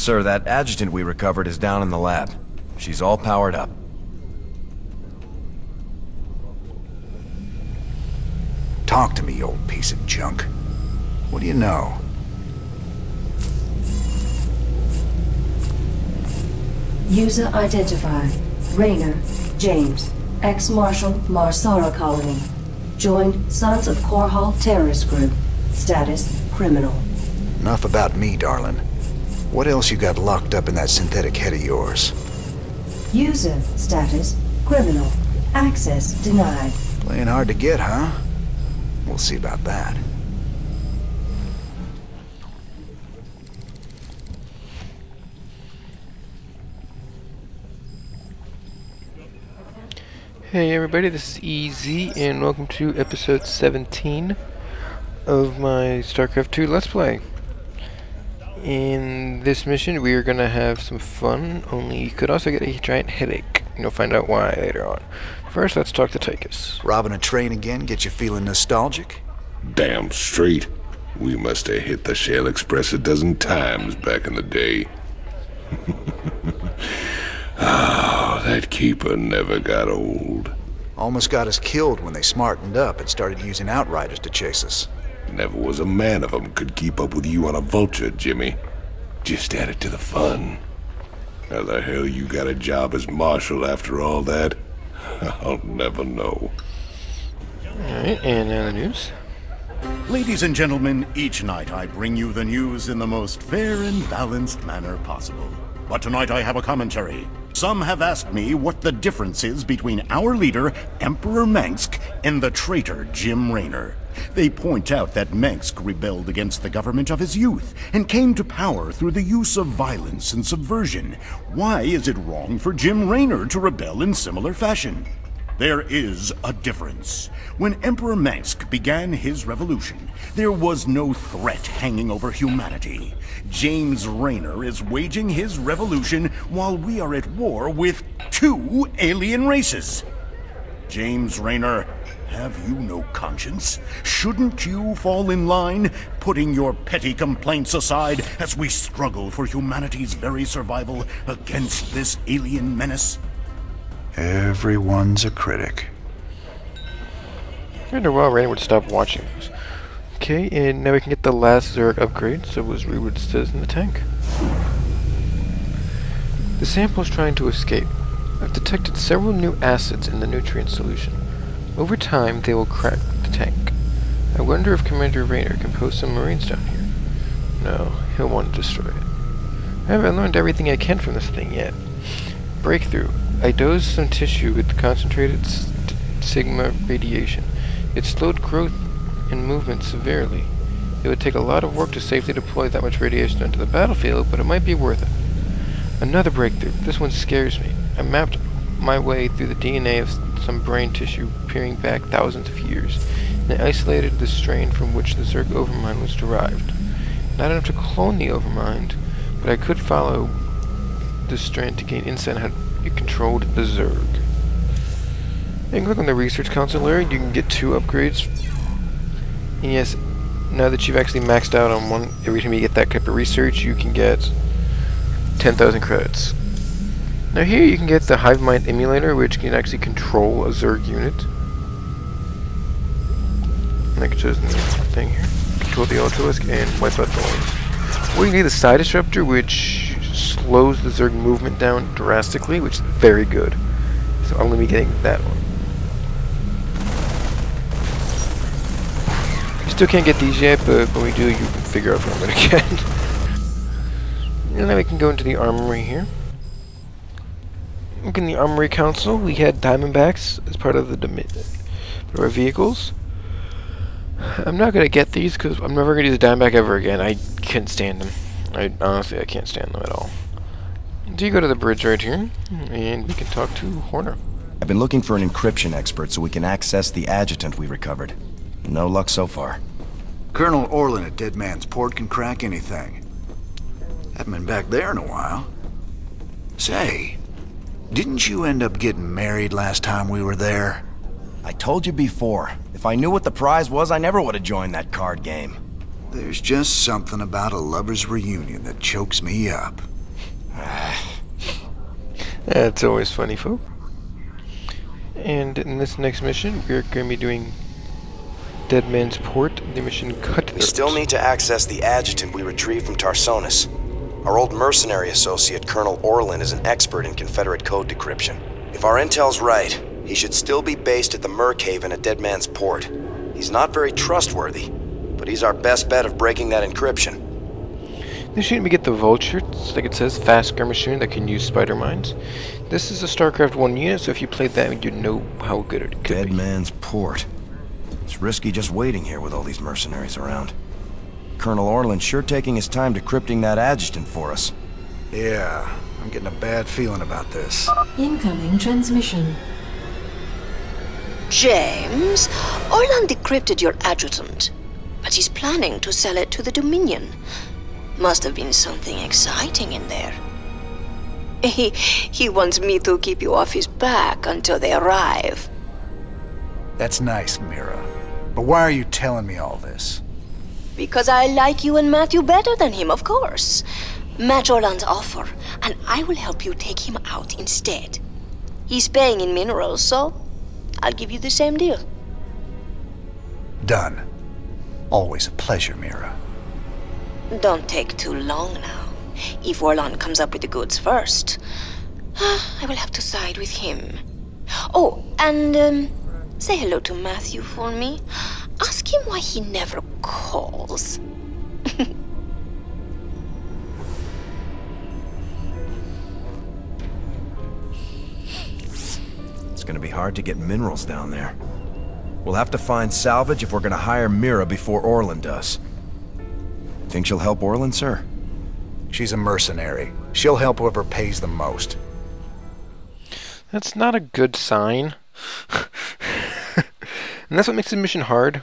Sir, that adjutant we recovered is down in the lab. She's all powered up. Talk to me, you old piece of junk. What do you know? User identified. Rayner, James, ex-Marshal Marsara Colony. Joined Sons of Korhal Terrorist Group. Status, criminal. Enough about me, darling. What else you got locked up in that synthetic head of yours? User status, criminal. Access denied. Playing hard to get, huh? We'll see about that. Hey everybody, this is EZ, and welcome to episode 17 of my Starcraft 2 Let's Play. In this mission, we are going to have some fun, only you could also get a giant headache. You'll find out why later on. First, let's talk to Tychus. Robbing a train again get you feeling nostalgic? Damn straight. We must have hit the Shell Express a dozen times back in the day. Oh, that keeper never got old. Almost got us killed when they smartened up and started using outriders to chase us. Never was a man of 'em could keep up with you on a vulture, Jimmy. Just added to the fun. How the hell you got a job as marshal after all that? I'll never know. Alright, and now the news. Ladies and gentlemen, each night I bring you the news in the most fair and balanced manner possible. But tonight I have a commentary. Some have asked me what the difference is between our leader, Emperor Mengsk, and the traitor Jim Raynor. They point out that Mengsk rebelled against the government of his youth and came to power through the use of violence and subversion. Why is it wrong for Jim Raynor to rebel in similar fashion? There is a difference. When Emperor Mengsk began his revolution, there was no threat hanging over humanity. James Raynor is waging his revolution while we are at war with 2 alien races. James Raynor, have you no conscience? Shouldn't you fall in line, putting your petty complaints aside as we struggle for humanity's very survival against this alien menace? Everyone's a critic. I wonder why Raynor would stop watching this. Okay, and now we can get the last Zerg upgrade, so let's read what it says in the tank. The sample is trying to escape. I've detected several new acids in the nutrient solution. Over time, they will crack the tank. I wonder if Commander Raynor can post some Marines down here. No, he'll want to destroy it. I haven't learned everything I can from this thing yet. Breakthrough. I dosed some tissue with concentrated sigma radiation. It slowed growth and movement severely. It would take a lot of work to safely deploy that much radiation onto the battlefield, but it might be worth it. Another breakthrough. This one scares me. I mapped my way through the DNA of some brain tissue peering back thousands of years, and I isolated the strain from which the Zerg Overmind was derived. Not enough to clone the Overmind, but I could follow this strand to gain insight on how it controlled the Zerg. You can click on the Research Console area, you can get 2 upgrades. And yes, now that you've actually maxed out on one, every time you get that type of research, you can get 10,000 credits. Now here you can get the Hive Mind Emulator, which can actually control a Zerg unit. Like it shows in the thing here. Control the Ultralisk and wipe out the ones. Or you can get the Side Disruptor, which slows the Zerg movement down drastically, which is very good. So I'm going to be getting that one. Still can't get these yet, but when we do, you can figure out what I'm going to get. And then we can go into the armory here. Look in the armory console, we had Diamondbacks as part of our vehicles. I'm not going to get these because I'm never going to use a Diamondback ever again. I can't stand them. Honestly, I can't stand them at all. So you go to the bridge right here, and we can talk to Horner. I've been looking for an encryption expert so we can access the adjutant we recovered. No luck so far. Colonel Orlin at Dead Man's Port can crack anything. Haven't been back there in a while. Say, didn't you end up getting married last time we were there? I told you before, if I knew what the prize was, I never would have joined that card game. There's just something about a lover's reunion that chokes me up. That's always funny, folk. And in this next mission, we're going to be doing Dead Man's Port, the mission Cut. We still need to access the adjutant we retrieved from Tarsonis. Our old mercenary associate, Colonel Orlin, is an expert in Confederate code decryption. If our intel's right, he should still be based at the Merkhaven at Dead Man's Port. He's not very trustworthy, but he's our best bet of breaking that encryption. This unit we get the Vulture, like it says, fast skirmish unit that can use spider mines. This is a Starcraft 1 unit, so if you played that, you'd know how good it could Dead be. Man's Port. It's risky just waiting here with all these mercenaries around. Colonel Orlin's sure taking his time decrypting that adjutant for us. Yeah, I'm getting a bad feeling about this. Incoming transmission. James, Orlan decrypted your adjutant, but he's planning to sell it to the Dominion. Must have been something exciting in there. He wants me to keep you off his back until they arrive. That's nice, Mira. But why are you telling me all this? Because I like you and Matthew better than him, of course. Match Orlan's offer, and I will help you take him out instead. He's paying in minerals, so I'll give you the same deal. Done. Always a pleasure, Mira. Don't take too long now. If Orlan comes up with the goods first, I will have to side with him. Oh, and say hello to Matthew for me. Ask him why he never calls. It's gonna be hard to get minerals down there. We'll have to find salvage if we're gonna hire Mira before Orlin does. Think she'll help Orlin, sir? She's a mercenary. She'll help whoever pays the most. That's not a good sign. And that's what makes the mission hard.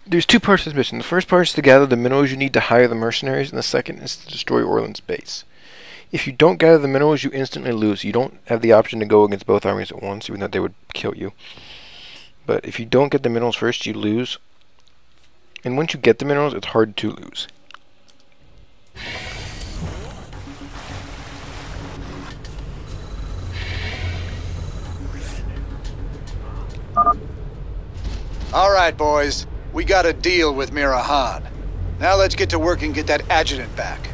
There's two parts to this mission. The first part is to gather the minerals you need to hire the mercenaries, and the second is to destroy Orlin's base. If you don't gather the minerals, you instantly lose. You don't have the option to go against both armies at once, even though they would kill you. But if you don't get the minerals first, you lose. And once you get the minerals, it's hard to lose. All right, boys. We got a deal with Mira Han. Now let's get to work and get that adjutant back.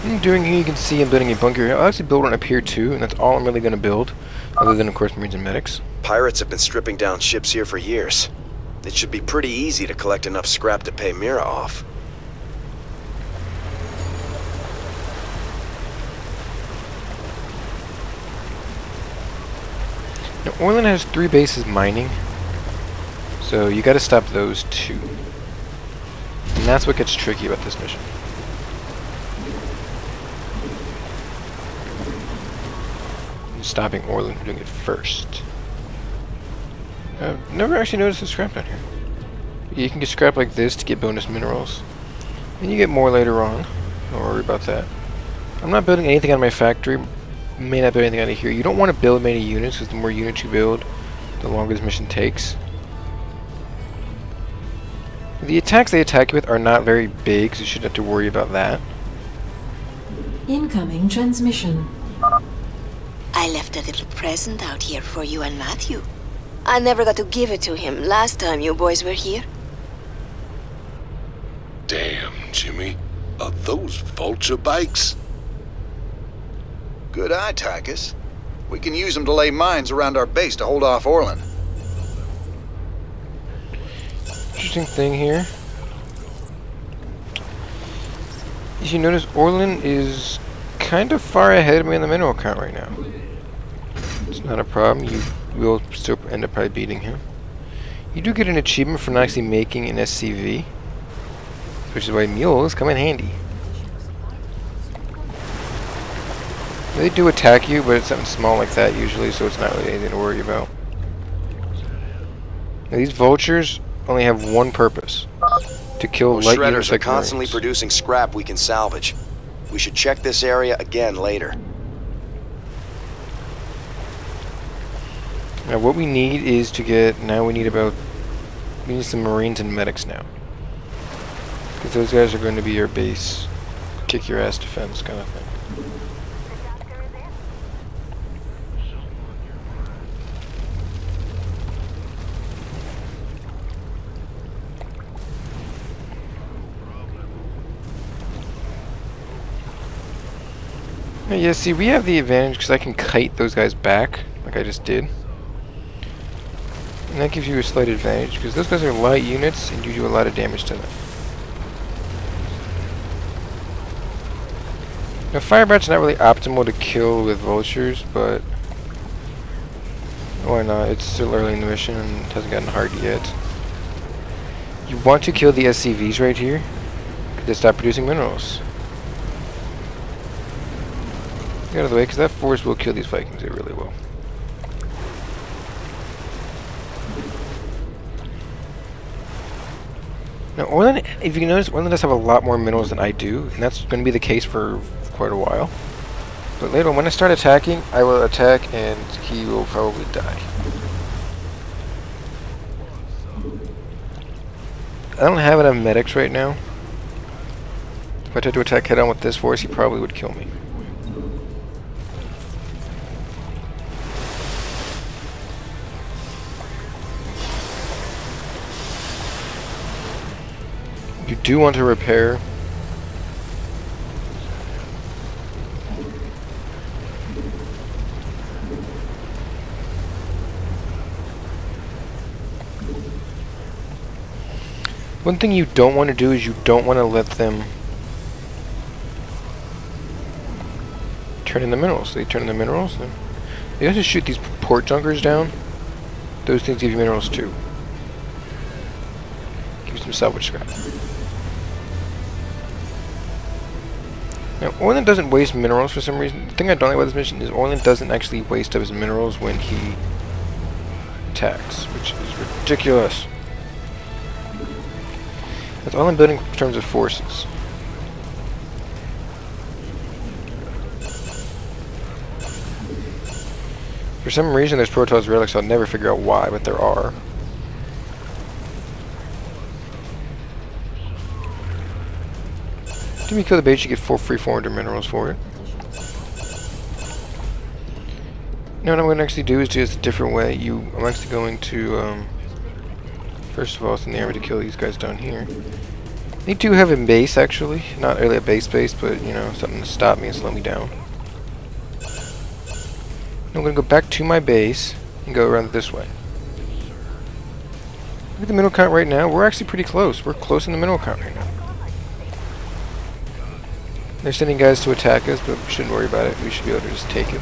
What I'm doing here, you can see I'm building a bunker here. I'll actually build one up here too, and that's all I'm really going to build. Other than, of course, Marines and Medics. Pirates have been stripping down ships here for years. It should be pretty easy to collect enough scrap to pay Mira off. Now, Orlin has 3 bases mining, so you got to stop those 2. And that's what gets tricky about this mission. Stopping Orlin from doing it first. I've never actually noticed the scrap down here. You can get scrap like this to get bonus minerals. And you get more later on. Don't worry about that. I'm not building anything out of my factory. May not build anything out of here. You don't want to build many units, because the more units you build, the longer this mission takes. The attacks they attack you with are not very big, so you shouldn't have to worry about that. Incoming transmission. I left a little present out here for you and Matthew. I never got to give it to him last time you boys were here. Damn, Jimmy. Are those vulture bikes? Good eye, Tychus. We can use them to lay mines around our base to hold off Orlin. Interesting thing here. As you notice, Orlin is kind of far ahead of me in the mineral count right now. It's not a problem. You will still end up probably beating him. You do get an achievement for not actually making an SCV, which is why mules come in handy. They do attack you, but it's something small like that usually, so it's not really anything to worry about. Now, these vultures only have one purpose: to kill Those light shredders units are like constantly Marines. producing scrap we can salvage. We should check this area again later. Now what we need is to get, we need some Marines and Medics now. Because those guys are going to be your base, kick your ass defense kind of thing. Yeah, see, we have the advantage because I can kite those guys back, like I just did. And that gives you a slight advantage, because those guys are light units, and you do a lot of damage to them. Now, Firebat's not really optimal to kill with vultures, but why not? It's still early in the mission, and it hasn't gotten hard yet. You want to kill the SCVs right here, because they stop producing minerals. Get out of the way, because that force will kill these Vikings. It really will. Now, Orlan, if you notice, Orlan does have a lot more minerals than I do, and that's going to be the case for quite a while. But later on, when I start attacking, I will attack, and he will probably die. I don't have enough medics right now. If I tried to attack head-on with this force, he probably would kill me. You do want to repair. One thing you don't want to do is you don't want to let them turn in the minerals. They turn in the minerals. Then you have to shoot these port junkers down. Those things give you minerals too. Give you some salvage scrap. Now, Orlan doesn't waste minerals for some reason. The thing I don't like about this mission is Orlan doesn't actually waste up his minerals when he attacks, which is ridiculous. That's all I'm building in terms of forces. For some reason there's Protoss relics, I'll never figure out why, but there are. If you kill the base, you get free 400 minerals for it. Now what I'm going to actually do is do this a different way. I'm actually going to, first of all, send the army to kill these guys down here. They do have a base, actually. Not really a base, but, you know, something to stop me and slow me down. I'm going to go back to my base and go around this way. Look at the mineral count right now. We're actually pretty close. We're close in the mineral count right now. They're sending guys to attack us, but we shouldn't worry about it. We should be able to just take it.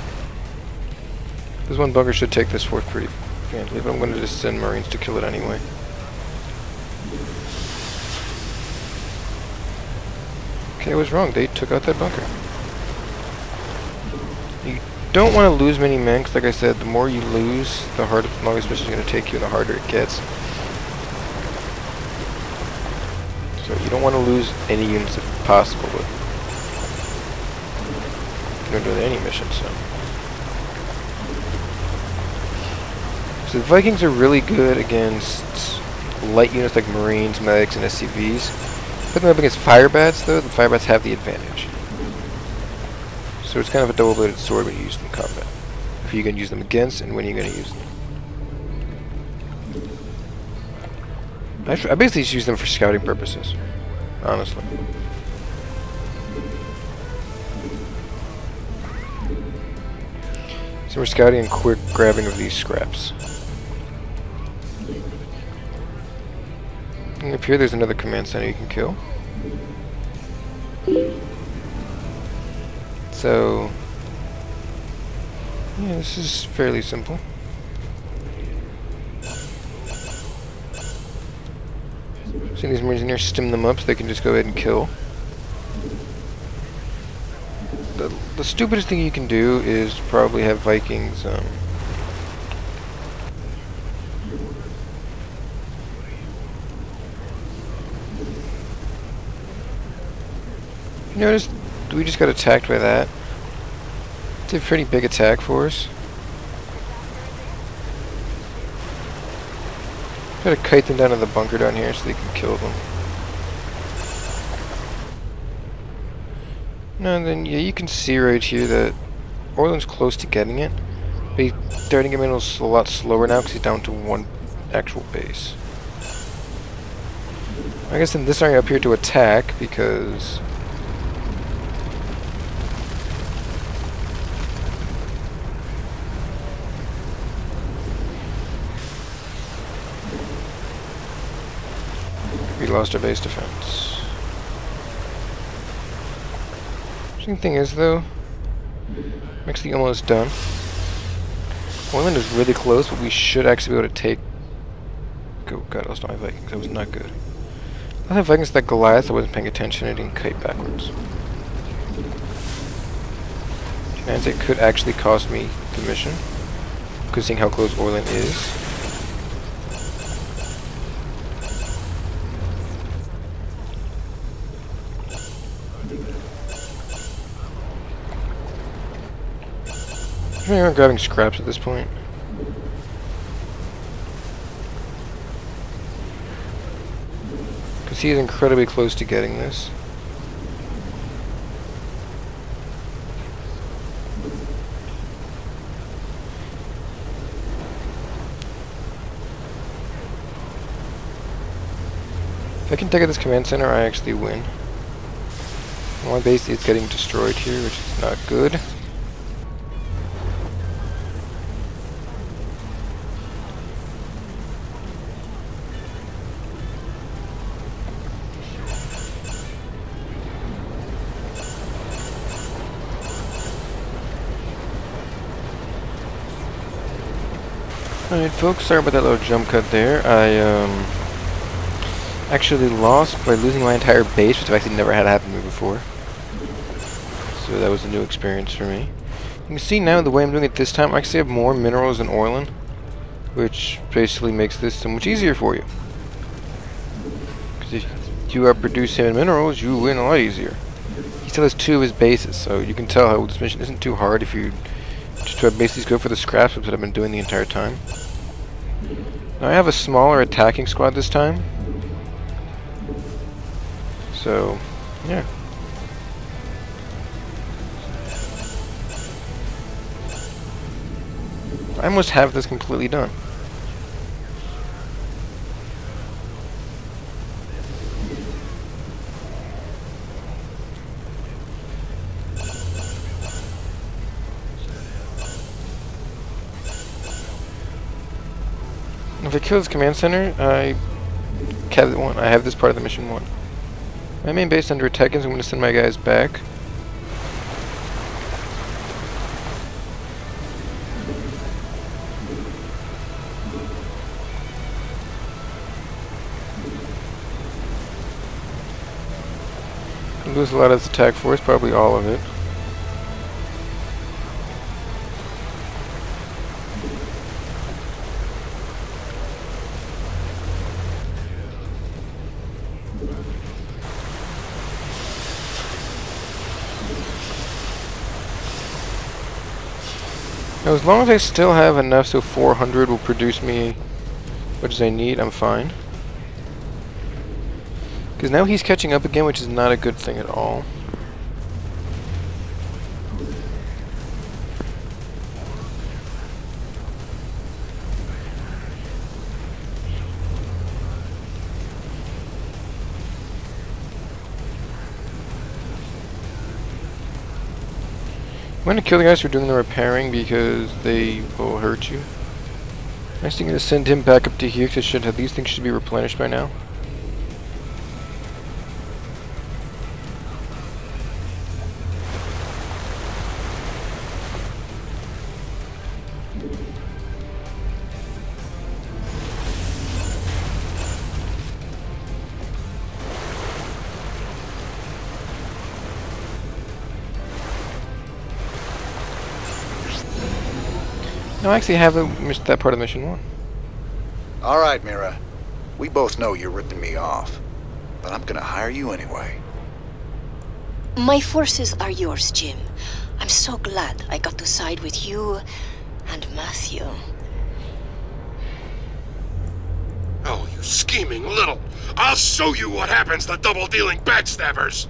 This one bunker should take this fort pretty handily, but I'm going to just send Marines to kill it anyway. Okay, I was wrong. They took out that bunker. You don't want to lose many men, because like I said, the more you lose, the harder the longest mission is going to take you, and the harder it gets. So you don't want to lose any units if possible, but you don't do any mission, so. So the Vikings are really good against light units like Marines, medics, and SCVs. Put them up against Firebats, though, the Firebats have the advantage. So it's kind of a double-bladed sword when you use them in combat. Who are you going to use them against, and when are you going to use them? I basically just use them for scouting purposes, honestly. So we're scouting and quick grabbing of these scraps. And up here there's another command center you can kill. So yeah, this is fairly simple. See these Marines in here, stim them up so they can just go ahead and kill. The stupidest thing you can do is probably have Vikings you notice we just got attacked by that. It's a pretty big attack for us. Gotta kite them down to the bunker down here so they can kill them. No, and then yeah, you can see right here that Orlan's close to getting it, but he's starting to get a lot slower now because he's down to one actual base. I guess in this area up here to attack because we lost our base defense. Interesting thing is though, I'm actually almost done. Orland is really close, but we should actually be able to take. Oh god, I lost my Vikings. That was not good. I have Vikings that Goliath. I wasn't paying attention. I didn't kite backwards. And it could actually cost me the mission, because seeing how close Orland is. I'm grabbing scraps at this point. Because he is incredibly close to getting this. If I can take out this command center, I actually win. My base is getting destroyed here, which is not good. Alright folks, sorry about that little jump cut there. I actually lost by losing my entire base, which I've actually never had happen to me before. So that was a new experience for me. You can see now the way I'm doing it this time, I actually have more minerals than Orlan, which basically makes this so much easier for you. Because if you outproduce him in minerals, you win a lot easier. He still has 2 of his bases, so you can tell how this mission isn't too hard if you just try to basically go for the scraps that I've been doing the entire time. Now I have a smaller attacking squad this time. So, yeah. I almost have this completely done. If I kill this command center, I have this part of the mission won. My main base under attack is I'm going to send my guys back. I lose a lot of this attack force, probably all of it. Now, as long as I still have enough so 400 will produce me what as I need, I'm fine. Because now he's catching up again, which is not a good thing at all. I'm going to kill the guys who are doing the repairing because they will hurt you. I'm actually going to send him back up to here because these things should be replenished by now. No, I actually have that part of the mission won. All right, Mira. We both know you're ripping me off, but I'm gonna hire you anyway. My forces are yours, Jim. I'm so glad I got to side with you and Matthew. Oh, you scheming little... I'll show you what happens to double-dealing backstabbers!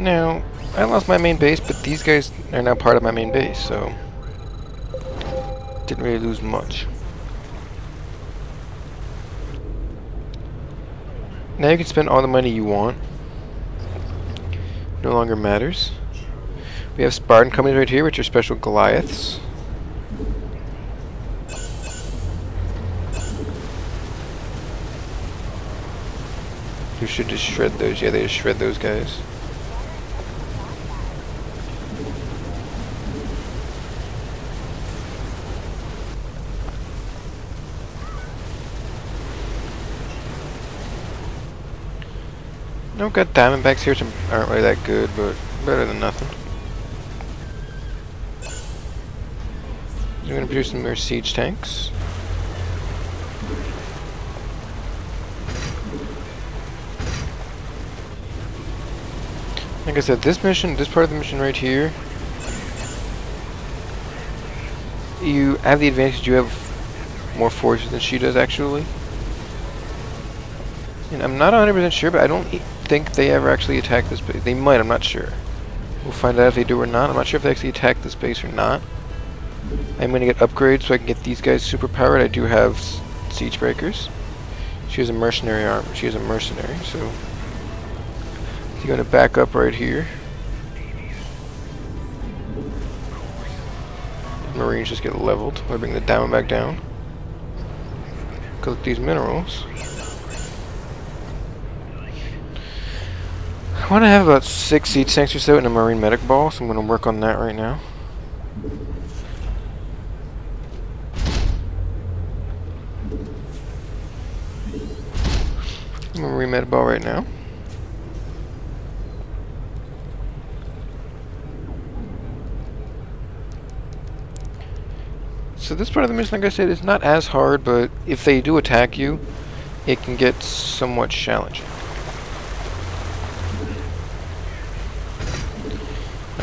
Now, I lost my main base, but these guys are now part of my main base, so didn't really lose much. Now you can spend all the money you want. No longer matters. We have Spartan companies right here, which are special Goliaths. You should just shred those. Yeah, they just shred those guys. I've got Diamondbacks here, which aren't really that good, but better than nothing. I'm going to produce some more siege tanks. Like I said, this mission, this part of the mission right here, you have the advantage you have more forces than she does, actually. And I'm not 100% sure, but I don't think they ever actually attack this base. They might, I'm not sure. We'll find out if they do or not. I'm not sure if they actually attack this base or not. I'm going to get upgrades so I can get these guys super powered. I do have siege breakers. She has a mercenary arm. She is a mercenary, so you're going to back up right here. Marines just get leveled. I bring the Diamondback down. Collect these minerals. I want to have about 6 siege tanks or so in a Marine medic ball, so I'm going to work on that right now. I'm a Marine medic ball right now. So this part of the mission, like I said, is not as hard, but if they do attack you, it can get somewhat challenging.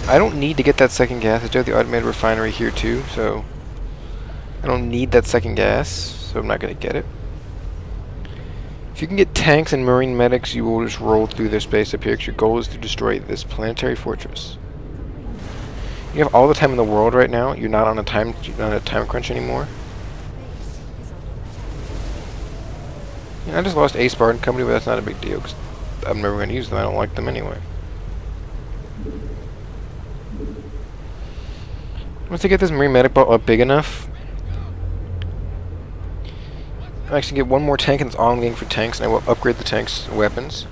I don't need to get that second gas. I do have the automated refinery here too, so I don't need that second gas, so I'm not going to get it. If you can get tanks and marine medics, you will just roll through this base up here, because your goal is to destroy this planetary fortress. You have all the time in the world right now. You're not on a time crunch anymore. I just lost a Spartan company, but that's not a big deal, because I'm never going to use them. I don't like them anyway. Once I get this Marine medic ball up big enough, I actually get one more tank, and that's all I'm getting for tanks, and I will upgrade the tanks' weapons.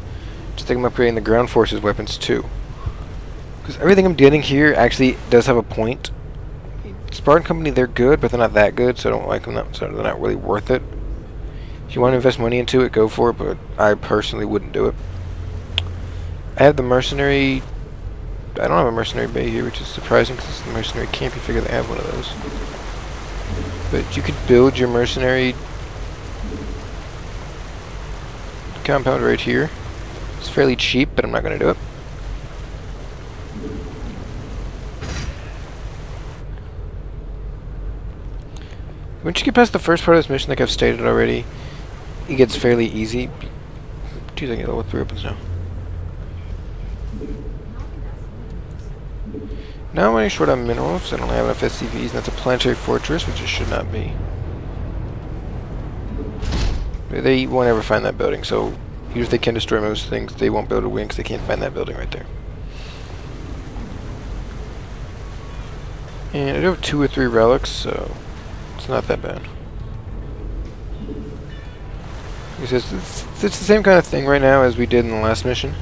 Just think I'm upgrading the ground forces' weapons too. Because everything I'm getting here actually does have a point. Spartan Company, they're good, but they're not that good, so I don't like them, so they're not really worth it. If you want to invest money into it, go for it, but I personally wouldn't do it. I have the mercenary. I don't have a mercenary bay here, which is surprising because it's the mercenary camp. You figure they have one of those. But you could build your mercenary compound right here. It's fairly cheap, but I'm not going to do it. Once you get past the first part of this mission, like I've stated already, it gets fairly easy. 2 seconds, level 3 opens now. Now I'm running short on minerals. I don't have enough SCVs, and that's a planetary fortress, which it should not be. They won't ever find that building, so even if they can destroy most things, they won't be able to win because they can't find that building right there. And I do have 2 or 3 relics, so it's not that bad. It's the same kind of thing right now as we did in the last mission.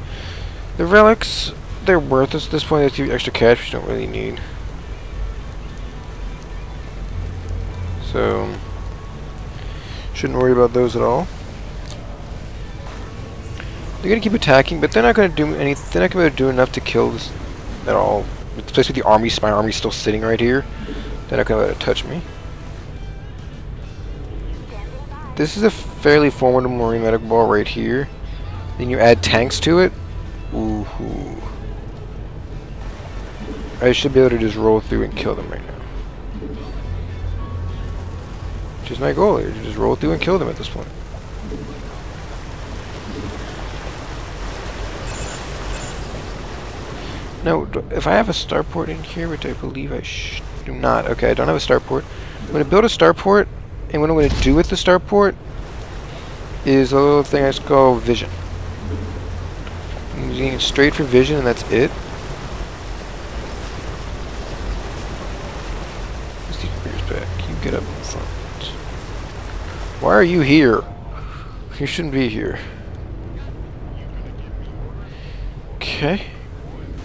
The relics, they're worthless at this point. They give you extra cash which you don't really need. So shouldn't worry about those at all. They're gonna keep attacking, but they're not gonna do any. They're not gonna do enough to kill this at all. Especially with the army. My army's still sitting right here. They're not gonna be able to touch me. This is a fairly formidable Marine medic ball right here. Then you add tanks to it. Ooh. I should be able to just roll through and kill them right now. Which is my goal here, to just roll through and kill them at this point. No, if I have a starport in here, which I believe I do not. Okay, I don't have a starport. I'm going to build a starport, and what I'm going to do with the starport is a little thing I call vision. I'm using it straight for vision, and that's it. Let's take your ears back. You get up in front. Why are you here? You shouldn't be here. Okay.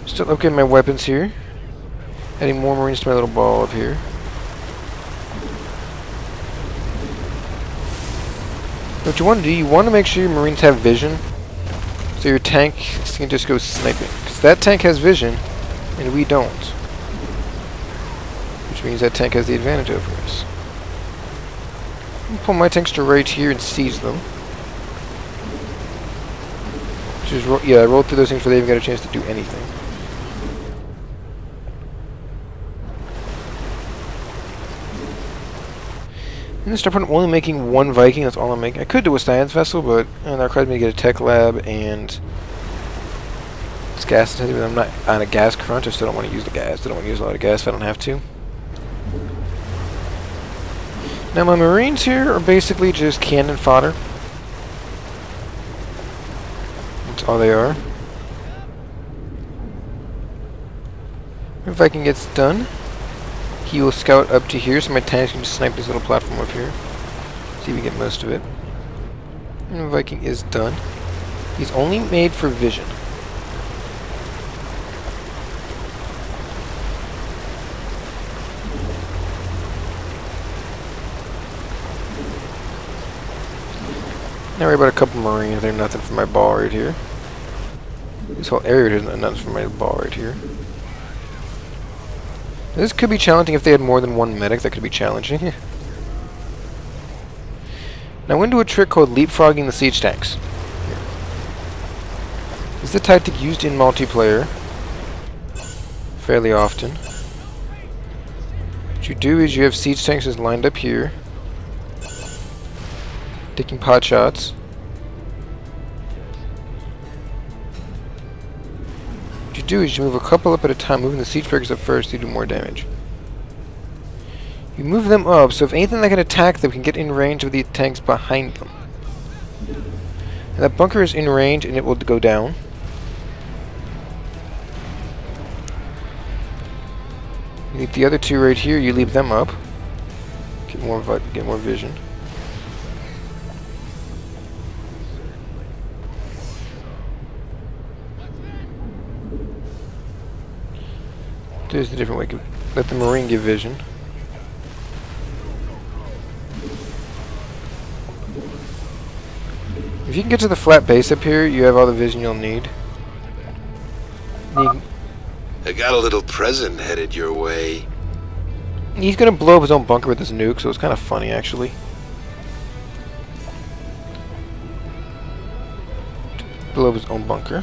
Still upgrading my weapons here. Adding more Marines to my little ball up here. What you want to do, you want to make sure your Marines have vision. So your tank can just go sniping. Because that tank has vision, and we don't. Which means that tank has the advantage over us. I'm gonna pull my tanks to right here and seize them. Just roll through those things before they even get a chance to do anything. I'm going to start only making one Viking, that's all I'm making. I could do a science vessel, but that requires me to get a tech lab and it's gas intensive, but I'm not on a gas crunch. I still don't want to use the gas. I don't want to use a lot of gas if I don't have to. Now my Marines here are basically just cannon fodder. That's all they are. When Viking gets done, he will scout up to here, so my tanks can just snipe this little platform up here. See if we get most of it. And Viking is done. He's only made for vision. Now we're about a couple Marines. They're nothing for my ball right here. This whole area is nothing for my ball right here. This could be challenging if they had more than one medic. That could be challenging. Now we're into a trick called leapfrogging the siege tanks. Here. This is the tactic used in multiplayer fairly often. What you do is you have siege tanks just lined up here, taking pot shots. What you do is you move a couple up at a time, moving the siege breakers up first, you do more damage. You move them up, so if anything that can attack them can get in range of the tanks behind them. And that bunker is in range and it will go down. You leave the other two right here, you leave them up. Get more vision. There's a different way. Let the Marine give vision. If you can get to the flat base up here, you have all the vision you'll need. I got a little present headed your way. He's gonna blow up his own bunker with his nuke, so it's kind of funny actually. Blow up his own bunker.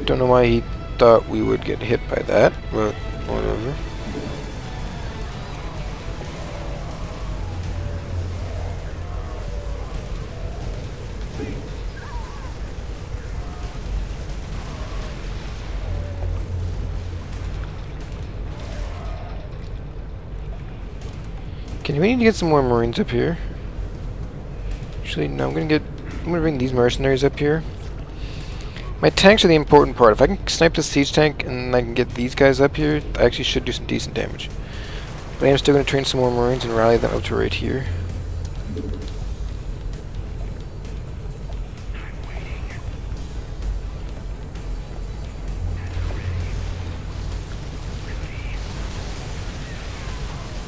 Don't know why he thought we would get hit by that, but whatever. Okay, we need to get some more Marines up here. Actually, no, I'm gonna bring these mercenaries up here. My tanks are the important part. If I can snipe the siege tank and I can get these guys up here, I actually should do some decent damage. But I am still going to train some more Marines and rally them up to right here.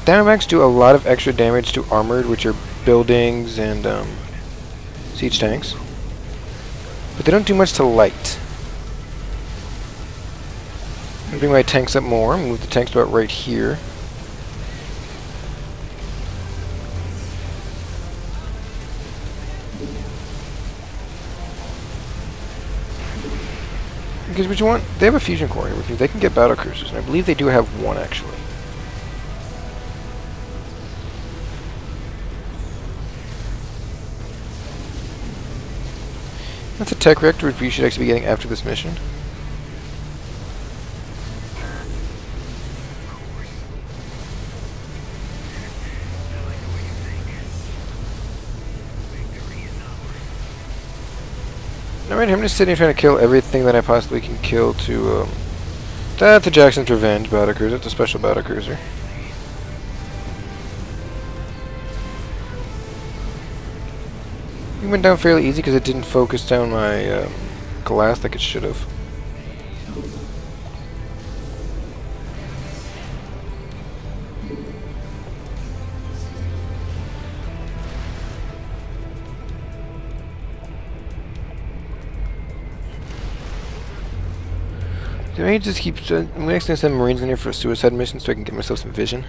Diamondbacks do a lot of extra damage to armored, which are buildings and siege tanks. But they don't do much to light. I'm gonna bring my tanks up more, move the tanks about right here. Because what you want, they have a fusion core here with me. They can get battle cruisers, and I believe they do have one actually. That's a tech reactor which we should actually be getting after this mission. Alright, I'm just sitting here trying to kill everything that I possibly can kill to, that's a Jackson's Revenge battle cruiser. It's a special battle cruiser. It went down fairly easy because it didn't focus down my glass like it should have. Do I just keep... I'm actually going to send Marines in here for a suicide mission so I can get myself some vision.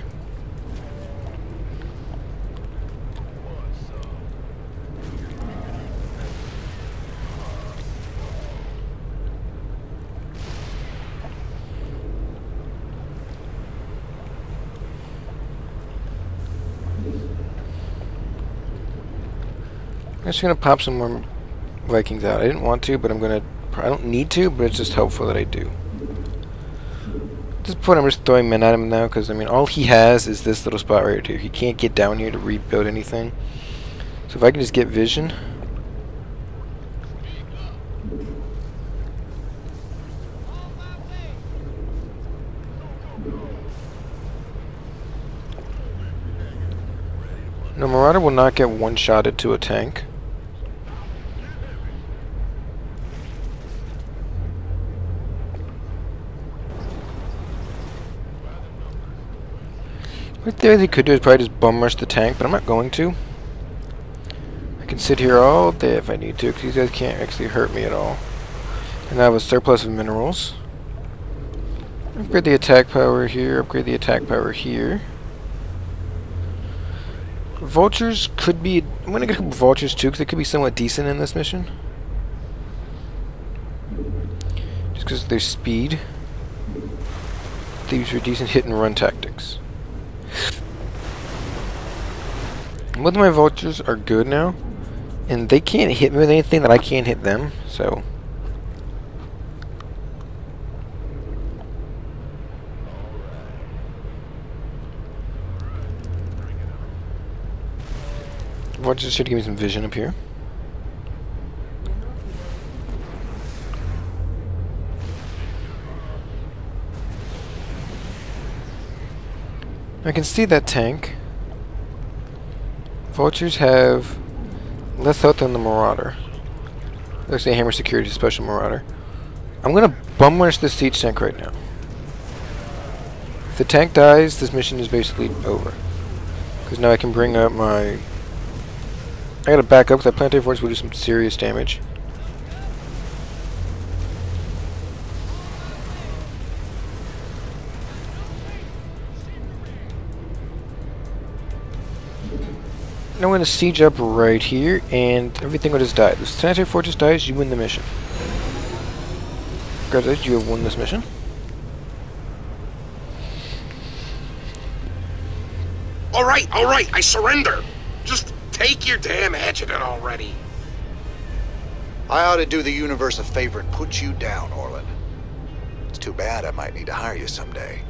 I'm just going to pop some more Vikings out. I didn't want to, but I'm going to... I don't need to, but it's just helpful that I do. At this point, I'm just throwing men at him now, because, I mean, all he has is this little spot right here. He can't get down here to rebuild anything. So if I can just get vision... No, Marauder will not get one-shotted to a tank. Right there, they could do is probably just bum rush the tank, but I'm not going to. I can sit here all day if I need to, because these guys can't actually hurt me at all. And I have a surplus of minerals. Upgrade the attack power here, upgrade the attack power here. Vultures could be... I'm going to get a couple vultures too, because they could be somewhat decent in this mission. Just because of their speed. These are decent hit and run tactics. Both of my vultures are good now, and they can't hit me with anything that I can't hit them, so... Vultures should give me some vision up here. I can see that tank. Vultures have less health than the Marauder. There's a Hammer Security Special Marauder. I'm gonna bum rush this siege tank right now. If the tank dies, this mission is basically over. Because now I can bring up my... I gotta back up because that Planetary Force will do some serious damage. I'm going to siege up right here, and everything will just die. If the Planetary Fortress dies, you win the mission. Congratulations, you have won this mission. Alright, I surrender! Just take your damn adjutant already. I ought to do the universe a favor and put you down, Orlin. It's too bad I might need to hire you someday.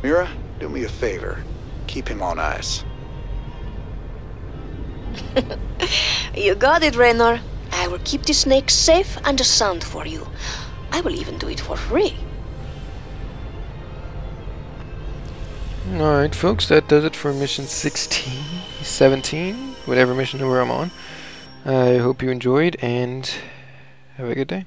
Mira, do me a favor. Keep him on ice. You got it, Raynor. I will keep the snake safe and sound for you. I will even do it for free. Alright, folks, that does it for mission 16, 17, whatever mission number I'm on. I hope you enjoyed, and have a good day.